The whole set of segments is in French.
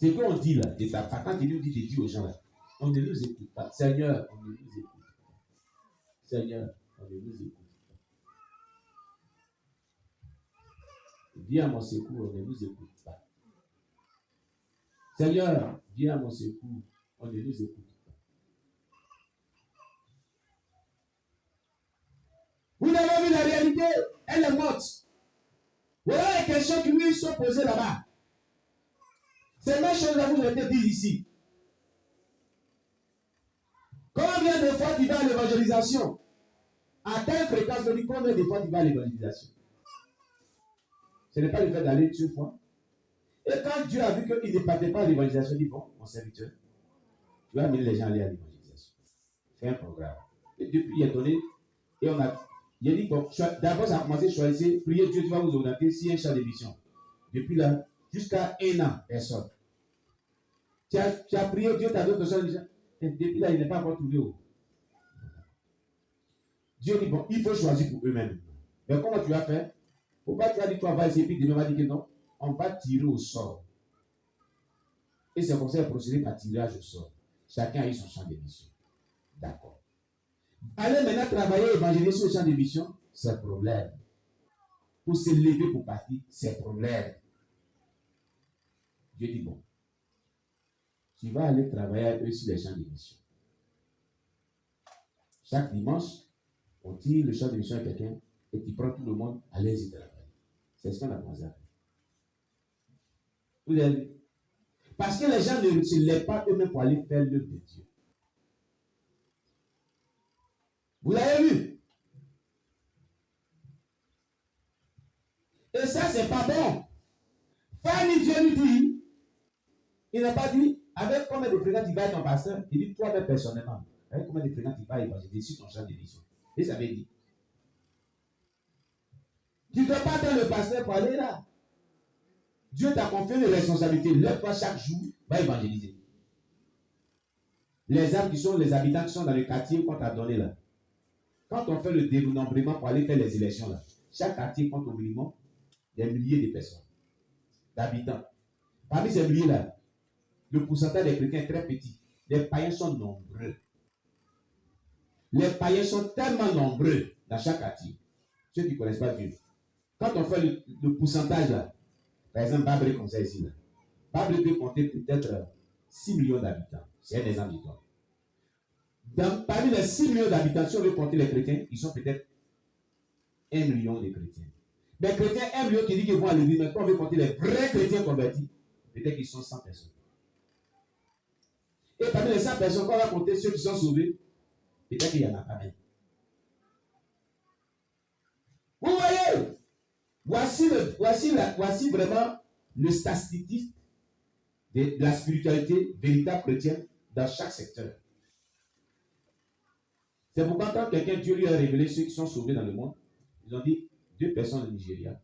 Ce qu'on dit là, de ta part, quand il nous dit de dire aux gens là, on ne nous écoute pas. Seigneur, on ne nous écoute pas. Seigneur, on ne nous écoute pas. Viens à mon secours, on ne nous écoute pas. Seigneur, viens à mon secours, on ne nous écoute pas. Vous avez vu la réalité, elle est morte. Voilà les questions qui lui sont posées là-bas. Ces mêmes choses là vous ont été dites ici. Combien de fois tu vas à l'évangélisation? À telle fréquence, on dit combien de fois tu vas à l'évangélisation? Ce n'est pas le fait d'aller une fois. Et quand Dieu a vu qu'il ne partait pas à l'évangélisation, il dit bon, mon serviteur, tu vas amener les gens à aller à l'évangélisation. Fais un programme. Et depuis, il a donné, et on a, il a dit bon, d'abord ça a commencé à choisir, prier Dieu, tu vas vous orienter si un champ de mission. Depuis là, jusqu'à 1 an, personne. Tu as prié Dieu, tu as d'autres champs de mission. Et depuis là, il n'est pas encore trouvé où. Dieu dit bon, il faut choisir pour eux-mêmes. Mais comment tu vas faire? Pourquoi tu as dit toi va essayer, puis demain va dire que non? On va tirer au sort. Et c'est comme ça procédé par tirage au sort. Chacun a eu son champ de mission. D'accord. Allez maintenant travailler et évangéliser sur le champ de mission, c'est un problème. Pour se lever pour partir, c'est un problème. Dieu dit bon, tu vas aller travailler avec eux sur les champs de mission. Chaque dimanche, on tire le champ de mission à quelqu'un et tu prends tout le monde, allez-y travailler. C'est ce qu'on a commencé à faire. Vous avez vu? Parce que les gens ne se lèvent pas eux-mêmes pour aller faire l'œuvre de Dieu. Vous l'avez vu? Et ça, c'est pas bon. Fanny, Dieu lui dit, il n'a pas dit, avec combien de fréquents tu vas être ton pasteur? Il dit, toi-même personnellement, avec combien de fréquents tu vas évangéliser sur ton champ de mission? Et ça veut dire, tu ne dois pas être le pasteur pour aller là. Dieu t'a confié une responsabilité. Lève-toi chaque jour, va évangéliser. Les âmes qui sont les habitants qui sont dans le quartier qu'on t'a donné là. Quand on fait le dénombrement pour aller faire les élections là, chaque quartier compte au minimum des milliers de personnes, d'habitants. Parmi ces milliers là, le pourcentage des chrétiens est très petit. Les païens sont nombreux. Les païens sont tellement nombreux dans chaque quartier. Ceux qui ne connaissent pas Dieu. Quand on fait le pourcentage là, par exemple, Babré comme ça ici là. Babré peut compter peut-être 6 millions d'habitants. C'est un exemple du temps. Parmi les 6 millions d'habitants, si on veut compter les chrétiens, ils sont peut-être 1 million de chrétiens. Mais chrétiens, 1 million qui dit qu'ils vont à l'église, mais quand on veut compter les vrais chrétiens convertis, peut-être qu'ils sont 100 personnes. Et parmi les 100 personnes, quand on va compter ceux qui sont sauvés, peut-être qu'il y en a pas même. Vous voyez? Voici vraiment le statistique de la spiritualité véritable chrétienne dans chaque secteur. C'est pourquoi quand quelqu'un, Dieu lui a révélé ceux qui sont sauvés dans le monde, ils ont dit 2 personnes au Nigeria,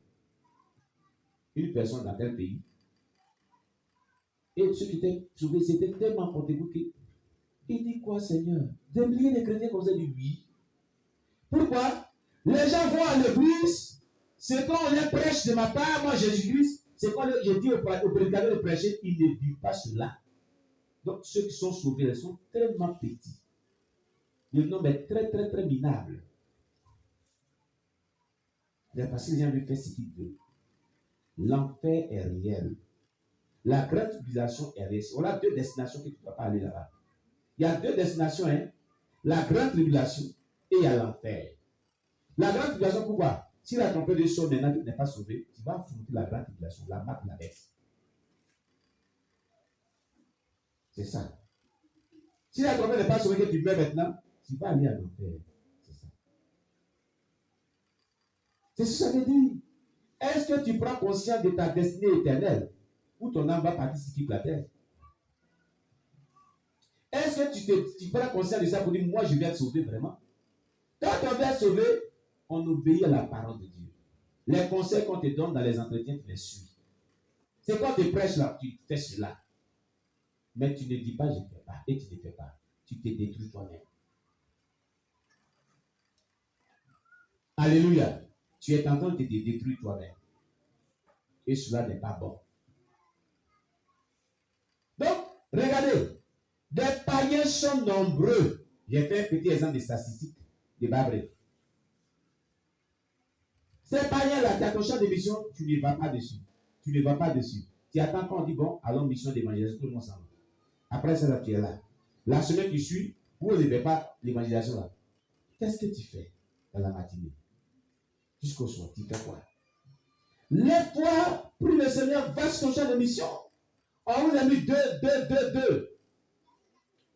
1 personne dans tel pays. Et ceux qui étaient sauvés, c'était tellement porté-vous qu'il dit quoi, Seigneur? Des milliers de chrétiens comme ça disent oui. Pourquoi? Les gens vont à l'église, c'est quand on les prêche de ma part, moi Jésus-Christ, c'est quand je dis au prédicateur de prêcher, ils ne vivent pas cela. Donc ceux qui sont sauvés, ils sont tellement petits. Le nombre est très, très, très minable. Parce que les gens veulent faire ce qu'ils veulent. L'enfer est réel. La grande tribulation est réelle. On a 2 destinations que tu ne peux pas aller là-bas. Il y a 2 destinations, hein? La grande tribulation et il y a l'enfer. La grande tribulation, pourquoi? Si la trompette de sonne maintenant tu n'es pas sauvé, tu vas affronter la grande tribulation, la marque de la bête. C'est ça. Si la trompette n'est pas sauvée que tu meurs maintenant, tu vas aller à l'enfer. C'est ça. C'est ce que ça veut dire. Est-ce que tu prends conscience de ta destinée éternelle où ton âme va partir si tu quittes la terre? Est-ce que tu prends conscience de ça pour dire, moi je vais être sauvé vraiment? Quand on va être sauvé, on obéit à la parole de Dieu. Les conseils qu'on te donne dans les entretiens, tu les suis. C'est quand tu prêches là, tu fais cela. Mais tu ne dis pas, je ne fais pas, et tu ne fais pas. Tu te détruis toi-même. Alléluia. Tu es en train de te détruire toi-même. Et cela n'est pas bon. Regardez, des païens sont nombreux. J'ai fait un petit exemple de statistiques de Babré. Ces païens-là, tu as ton champ de mission, tu ne vas pas dessus. Tu ne vas pas dessus. Tu attends quand on dit, bon, allons mission d'évangélisation, tout le monde s'en va. Après ça, là, tu es là. La semaine qui suit, vous ne levez pas l'évangélisation là. Qu'est-ce que tu fais dans la matinée? Jusqu'au soir, tu fais quoi? Lève-toi, prie le Seigneur, va sur ton champ de mission. On vous a mis deux.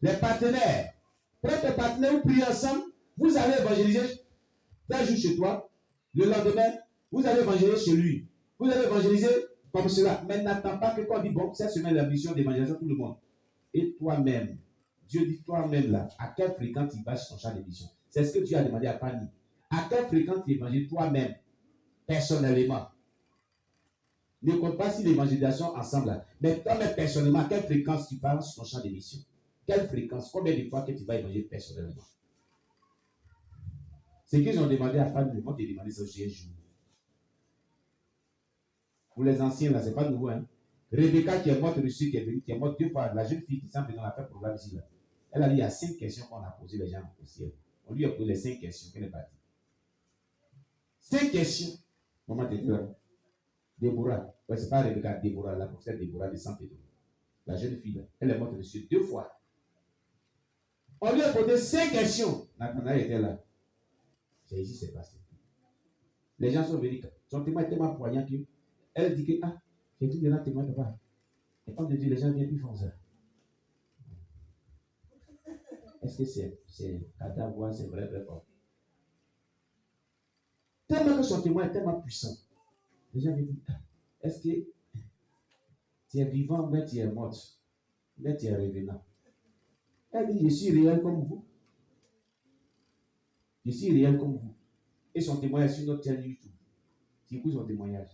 Les partenaires. Prends tes partenaires, vous priez ensemble. Vous allez évangéliser un jour chez toi. Le lendemain, vous allez évangéliser chez lui. Vous allez évangéliser comme cela. Mais n'attends pas que quand on dit, bon, cette semaine, la mission d'évangélisation, tout le monde. Et toi-même, Dieu dit toi-même là, à quelle fréquence tu vas sur ton champ de mission? C'est ce que Dieu a demandé à Fanny. À quelle fréquence tu évangélises toi-même, personnellement? Ne compte pas si l'évangélisation ensemble là. Mais toi-même, personnellement, à quelle fréquence tu vas sur ton champ de mission? Quelle fréquence? Combien de fois que tu vas évangéliser personnellement? C'est qu'ils ont demandé à Fanny, moi, tu as demandé ça aussi un jour. Pour les anciens, là, ce n'est pas nouveau. Hein? Rebecca qui est morte reçue, qui est venue, qui est morte 2 fois, la jeune fille qui s'en venait dans la fête programme ici. Là. Elle a dit il y a 5 questions qu'on a posées les gens au ciel. On lui a posé les 5 questions qu'elle est partie. 5 questions. Maman t'es là. Déborah. Ouais, c'est pas Rebecca, Déborah, la professeur Déborah de Saint-Pédro. La jeune fille, là, elle est morte reçue 2 fois. On lui a posé 5 questions. Nathanaël était là. C'est ici c'est passé. Les gens sont venus. Son témoin est tellement poignant que elle dit que, ah, j'ai vu des gens témoigner, papa. Et comme de Dieu, les gens viennent, ils font ça. Est-ce que c'est cadavre, c'est vrai, fort? Tellement que son témoin est tellement puissant. Les gens viennent dire, ah, est-ce que tu es vivant, mais tu es mort, mais tu es revenant? Elle dit, je suis réel comme vous. Je suis réel comme vous. Et son témoignage sur notre chaîne YouTube. Tu écoutes son témoignage.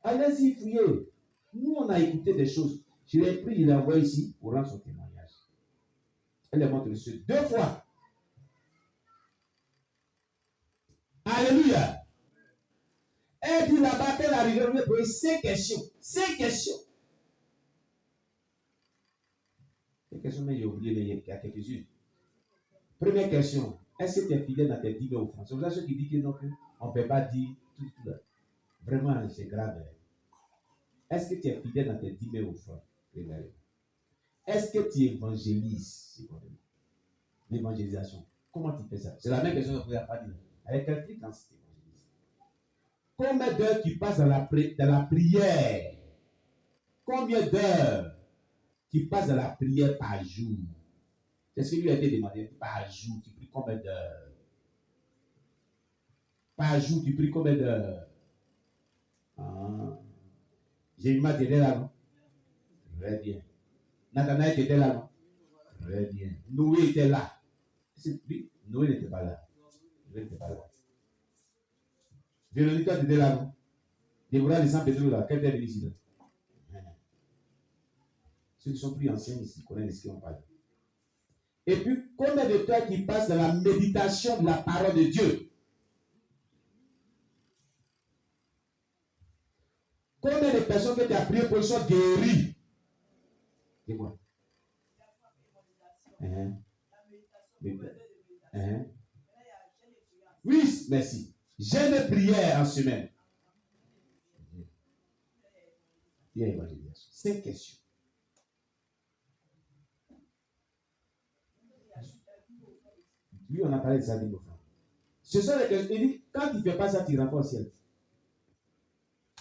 Allez-y, fouillez. Nous, on a écouté des choses. Je l'ai pris, je l'ai envoyé ici pour rendre son témoignage. Elle est morte reçue 2 fois. Alléluia. Elle dit là-bas qu'elle arrivait, on lui a posé 5 questions. 5 questions. Les questions, mais j'ai oublié, mais il y a quelques-unes. Première question. Est-ce que tu es fidèle dans tes 10 000 offrandes? C'est pour ça ceux qui disent que non, on ne peut pas dire tout là. Vraiment, c'est grave. Est-ce que tu es fidèle dans tes 10 000 offrandes? Est-ce que tu évangélises? L'évangélisation. Comment tu fais ça? C'est la même question que vous avez pas dit. Avec quel fréquence tu évangélises? Combien d'heures tu passes dans la prière? Combien d'heures tu passes dans la prière par jour? C'est ce qui lui a été demandé. Par jour, tu pries combien d'heures? Par jour, tu pries combien d'heures? Ah. Jérémie était là, non? Très bien. Nathanaël était là, non? Très bien. Noé était là. Noé n'était pas là. Noé n'était pas là. Véronique était là, non? Déborah de Saint-Pédro là. Quelle est ici là? Ceux qui sont plus anciens ici connaissent ce qu'on parle. Et puis, combien de temps qui passe dans la méditation de la parole de Dieu? Combien de personnes que tu as prié pour qu'ils soient guéris? C'est quoi? Oui, merci. Jeûne et prière en semaine. Il y a évangélisation. 5 questions. Oui, on a parlé de ça, dit ce sont les questions. Il dit, quand tu ne fais pas ça, tu ne rentres pas au ciel.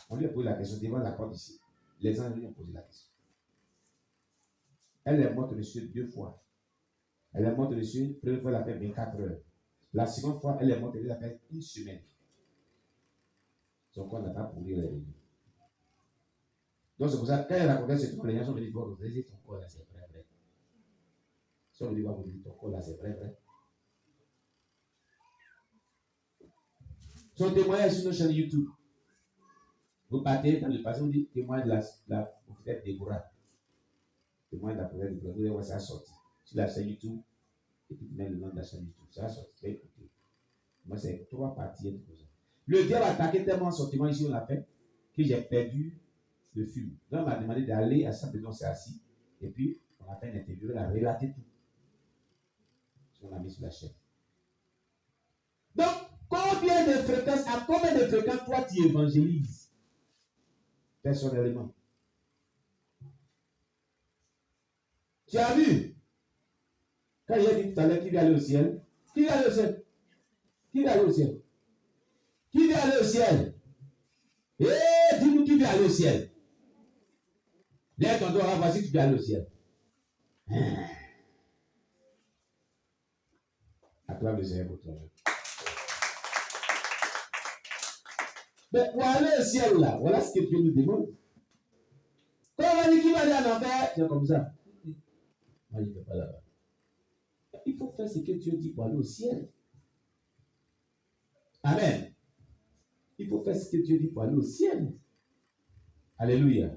On lui a posé la question devant la porte ici. Les anges lui ont posé la question. Elle est morte reçue 2 fois. Elle est morte reçue, la première fois, elle a fait 24 heures. La seconde fois, elle est morte, elle a fait 1 semaine. Son corps n'a pas pourri, elle est venue. Donc c'est pour ça, quand elle racontait ce truc, les gens sont venus voir, vous avez ton corps là, c'est vrai, vrai. Ils sont venus voir, vous dites, ton corps là, c'est vrai, vrai. Son témoignage sur nos chaînes YouTube. Vous partez dans le passé, vous dites témoin de la prophète Déborah. Témoin de la prophète Déborah. Vous allez voir ça sorti. Sur la chaîne YouTube, et puis tu mets le nom de la chaîne YouTube. Ça sorti. Tu vas écouter. Moi, c'est 3 parties. Le diable a attaqué tellement son témoin ici, on l'a fait, que j'ai perdu le film. Donc, on m'a demandé d'aller à Saint-Pédron, c'est assis. Et puis, On a fait une interview, elle a relaté tout. On a mis sur la chaîne. Donc, à combien de fréquences toi tu évangélises personnellement? Tu as vu? Quand il a dit tout à l'heure qu'il va aller au ciel, qui va aller au ciel? Qui va aller au ciel? Qui va aller au ciel? Dis-nous qui va aller au ciel. Lève ton doigt, voici qui va aller au ciel. Acclame le Seigneur pour toi. Mais pour aller au ciel là, voilà ce que Dieu nous demande. Quand on va dire qui va aller en enfer, c'est comme ça. Moi, je ne vais pas là-bas. Il faut faire ce que Dieu dit pour aller au ciel. Amen. Il faut faire ce que Dieu dit pour aller au ciel. Alléluia.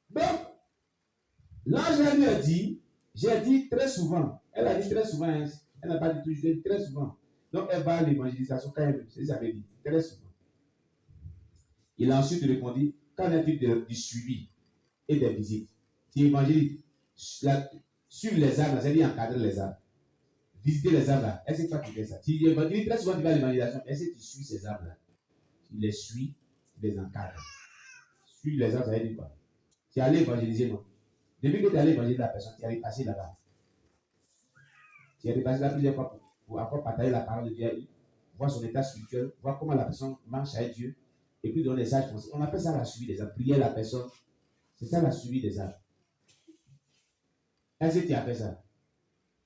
Donc, l'ange lui a dit, j'ai dit très souvent, elle a dit très souvent, hein, elle n'a pas dit toujours, j'ai dit très souvent. Donc, elle va à l'évangélisation quand elle, c'est ce que j'avais dit, très souvent. Il a ensuite répondu, qu'en est-il du suivi et des visites? Tu évangélises sur les arbres, c'est-à-dire encadrer les arbres. Visiter les arbres là, est-ce que toi tu fais ça? Tu évangélises très souvent, tu vas à l'évangélisation, est-ce que tu suis ces arbres là? Tu les suis, tu les encadres. Suivre les arbres, ça veut dire quoi? Tu es allé évangéliser, non? Depuis que tu es allé évangéliser la personne, tu es passé là-bas. Tu es passé là plusieurs fois pour encore partager la parole de Dieu, voir son état spirituel, voir comment la personne marche avec Dieu, et puis donner des sages conseils. On appelle ça la suivi des arbres. Prier la personne, c'est ça la suivi des arbres. Est-ce que tu as fait ça?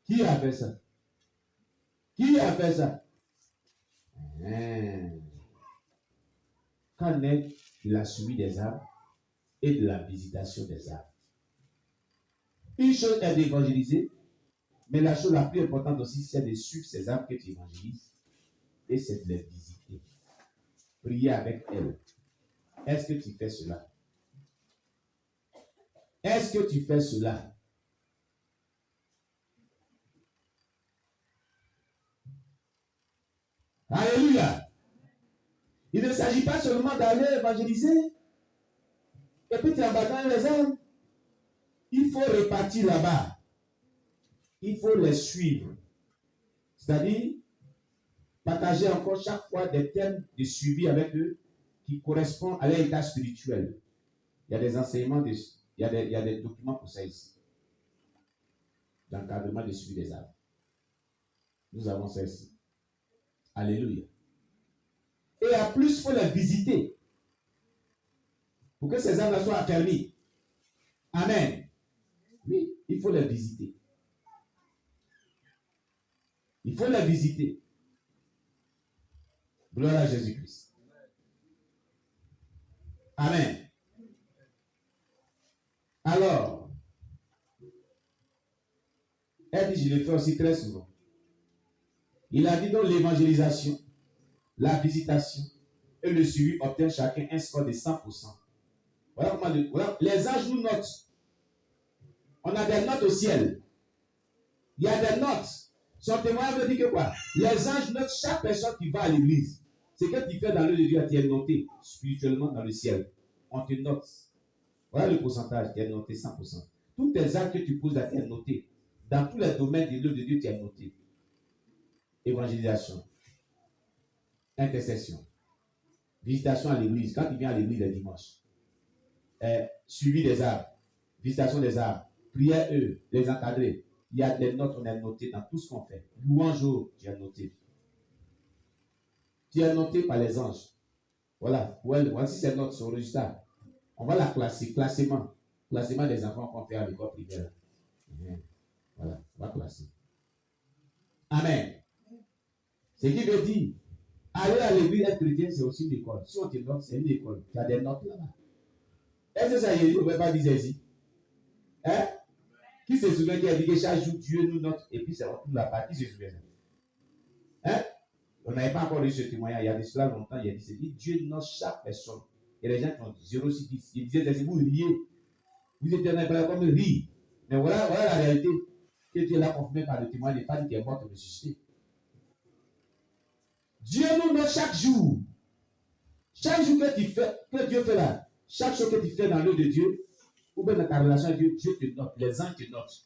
Qui a fait ça? Qui a fait ça? Qu'en est de la suivi des arbres et de la visitation des arbres? Une chose est d'évangéliser, mais la chose la plus importante aussi, c'est de suivre ces arbres que tu évangélises et c'est de les visiter. Prier avec elles. Est-ce que tu fais cela? Est-ce que tu fais cela? Alléluia. Il ne s'agit pas seulement d'aller évangéliser et puis tu abandonnes les arbres. Il faut répartir là-bas. Il faut les suivre. C'est-à-dire, partager encore chaque fois des thèmes de suivi avec eux qui correspondent à leur état spirituel. Il y a des enseignements, il y a des documents pour ça ici. D'encadrement de suivi des arbres. Nous avons ça ici. Alléluia. Et en plus, il faut les visiter pour que ces arbres soient affermis. Amen. Oui, il faut les visiter. Il faut les visiter. Gloire à Jésus-Christ. Amen. Alors, elle dit, je le fais aussi très souvent. Il a dit donc l'évangélisation, la visitation et le suivi obtiennent chacun un score de 100%. Voilà comment les anges nous notent. On a des notes au ciel. Il y a des notes. Son témoignage veut dire que quoi? Les anges notent chaque personne qui va à l'église. Ce que tu fais dans l'œuvre de Dieu, tu es noté spirituellement dans le ciel. On te note. Voilà le pourcentage, tu es noté 100%. Tous tes actes que tu poses, tu es noté. Dans tous les domaines de l'œuvre de Dieu, tu es noté. Évangélisation, intercession, visitation à l'église, quand tu viens à l'église le dimanche, suivi des arbres, visitation des arbres, prière eux, les encadrer. Il y a des notes, on est noté dans tout ce qu'on fait. Louange, tu es noté. Tu es noté par les anges. Voilà, voici ces notes sur le registre. On va la classer, classement des enfants qu'on fait à l'école primaire. Voilà, on va classer. Amen. Ce qui veut dire, aller à l'église être chrétien, c'est aussi une école. Si on te note, c'est une école. Tu as des notes là-bas. Est-ce que ça y est, on ne peut pas dire ici? Hein? Qui se souvient qu'il a dit que chaque jour Dieu nous note et puis c'est toute la partie, qui se souvient? Hein? On n'avait pas encore eu ce témoignage, il y a de cela longtemps, il a dit Dieu note chaque personne. Et les gens qui ont 0,6, ils disaient, vous riez. Vous êtes comme rire. Mais voilà la réalité que Dieu l'a confirmée par le témoignage des femmes qui est morte et ressuscitée. Dieu nous note chaque jour. Chaque jour que Dieu fait là, chaque chose que tu fais dans l'œuvre de Dieu, Ou bien dans ta relation avec Dieu, Dieu te note, les anges te notent.